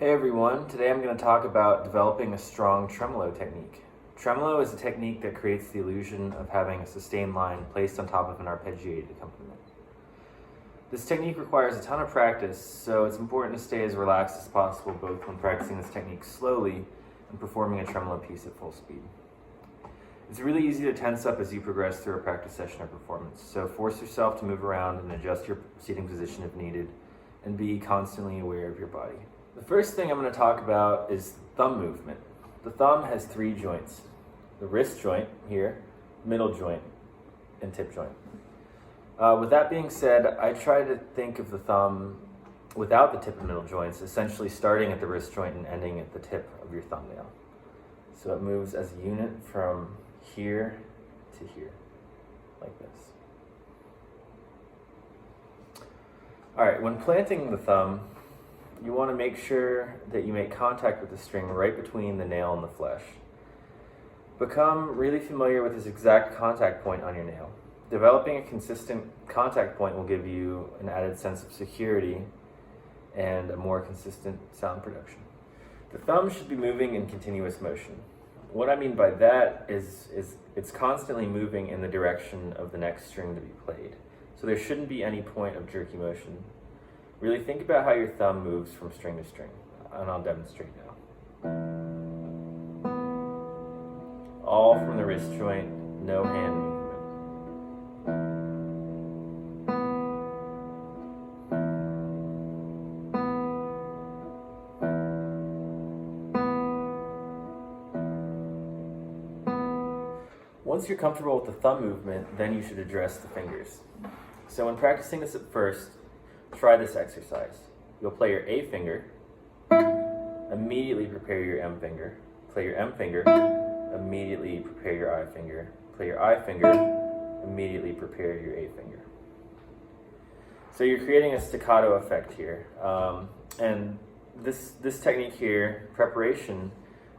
Hey everyone, today I'm going to talk about developing a strong tremolo technique. Tremolo is a technique that creates the illusion of having a sustained line placed on top of an arpeggiated accompaniment. This technique requires a ton of practice, so it's important to stay as relaxed as possible both when practicing this technique slowly and performing a tremolo piece at full speed. It's really easy to tense up as you progress through a practice session or performance, so force yourself to move around and adjust your seating position if needed, and be constantly aware of your body. The first thing I'm going to talk about is thumb movement. The thumb has three joints: the wrist joint here, middle joint, and tip joint. With that being said, I try to think of the thumb without the tip and middle joints, essentially starting at the wrist joint and ending at the tip of your thumbnail. So it moves as a unit from here to here, like this. All right, when planting the thumb, you want to make sure that you make contact with the string right between the nail and the flesh. Become really familiar with this exact contact point on your nail. Developing a consistent contact point will give you an added sense of security and a more consistent sound production. The thumb should be moving in continuous motion. What I mean by that is it's constantly moving in the direction of the next string to be played. So there shouldn't be any point of jerky motion. Really think about how your thumb moves from string to string, and I'll demonstrate now. All from the wrist joint, no hand movement. Once you're comfortable with the thumb movement, then you should address the fingers. So when practicing this at first, try this exercise. You'll play your A finger, immediately prepare your M finger, play your M finger, immediately prepare your I finger, play your I finger, immediately prepare your A finger. So you're creating a staccato effect here. And this technique here, preparation,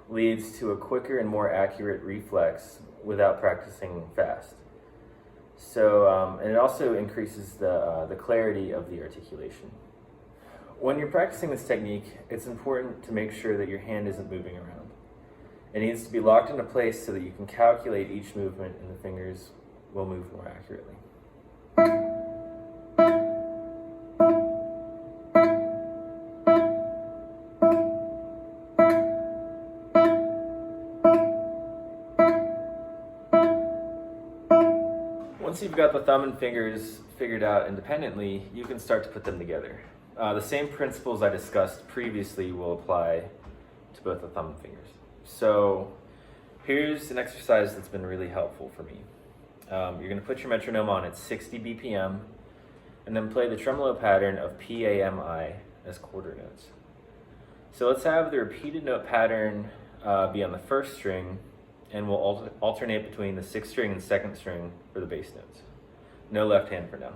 leads to a quicker and more accurate reflex without practicing fast. So, and it also increases the clarity of the articulation. When you're practicing this technique, it's important to make sure that your hand isn't moving around. It needs to be locked into place so that you can calculate each movement and the fingers will move more accurately. Once you've got the thumb and fingers figured out independently, you can start to put them together. The same principles I discussed previously will apply to both the thumb and fingers. So here's an exercise that's been really helpful for me. You're going to put your metronome on at 60 BPM and then play the tremolo pattern of P, A, M, I as quarter notes. So let's have the repeated note pattern be on the first string, and we'll alternate between the sixth string and second string for the bass notes. No left hand for now.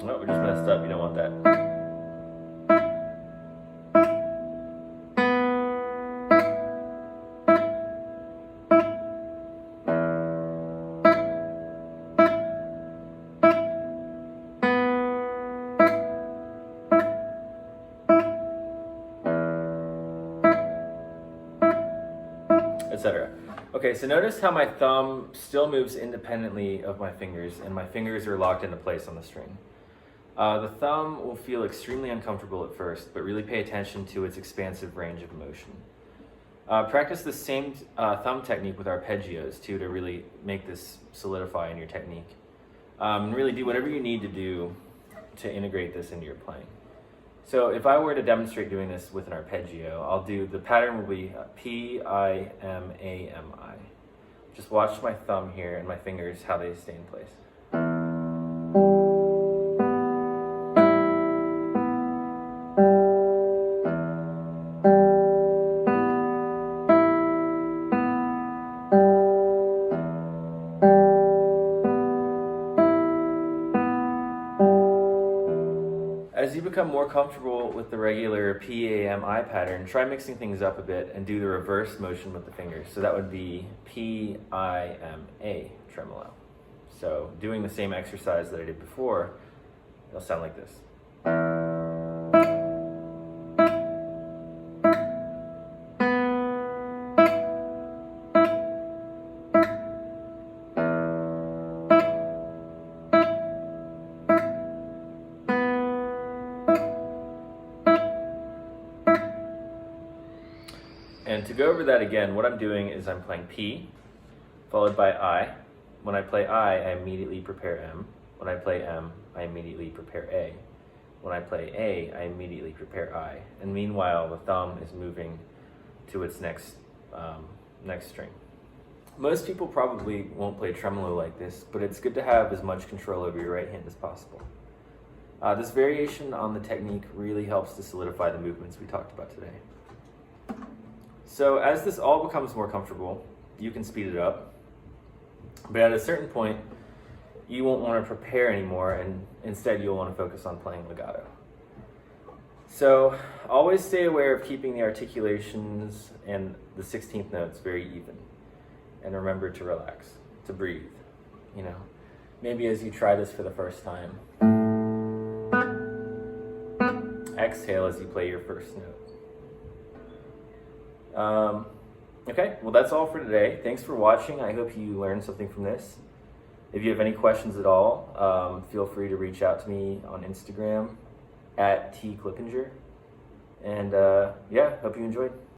Oh, we just messed up. You don't want that. Etc. Okay, so notice how my thumb still moves independently of my fingers, and my fingers are locked into place on the string. The thumb will feel extremely uncomfortable at first, but really pay attention to its expansive range of motion. Practice the same thumb technique with arpeggios too, to really make this solidify in your technique. And really do whatever you need to do to integrate this into your playing. So if I were to demonstrate doing this with an arpeggio, the pattern will be P, I, M, A, M, I. Just watch my thumb here and my fingers, how they stay in place. become more comfortable with the regular P-A-M-I pattern, try mixing things up a bit and do the reverse motion with the fingers. So that would be P-I-M-A, tremolo. So doing the same exercise that I did before, it'll sound like this. And to go over that again, what I'm doing is I'm playing P, followed by I. When I play I immediately prepare M. When I play M, I immediately prepare A. When I play A, I immediately prepare I. And meanwhile, the thumb is moving to its next string. Most people probably won't play tremolo like this, but it's good to have as much control over your right hand as possible. This variation on the technique really helps to solidify the movements we talked about today. So as this all becomes more comfortable, you can speed it up. But at a certain point, you won't want to prepare anymore, and instead you'll want to focus on playing legato. So always stay aware of keeping the articulations and the 16th notes very even. And remember to relax, to breathe. You know, maybe as you try this for the first time, exhale as you play your first note. Okay, well that's all for today. Thanks for watching. I hope you learned something from this. If you have any questions at all, feel free to reach out to me on Instagram @tklippinger. And yeah, hope you enjoyed.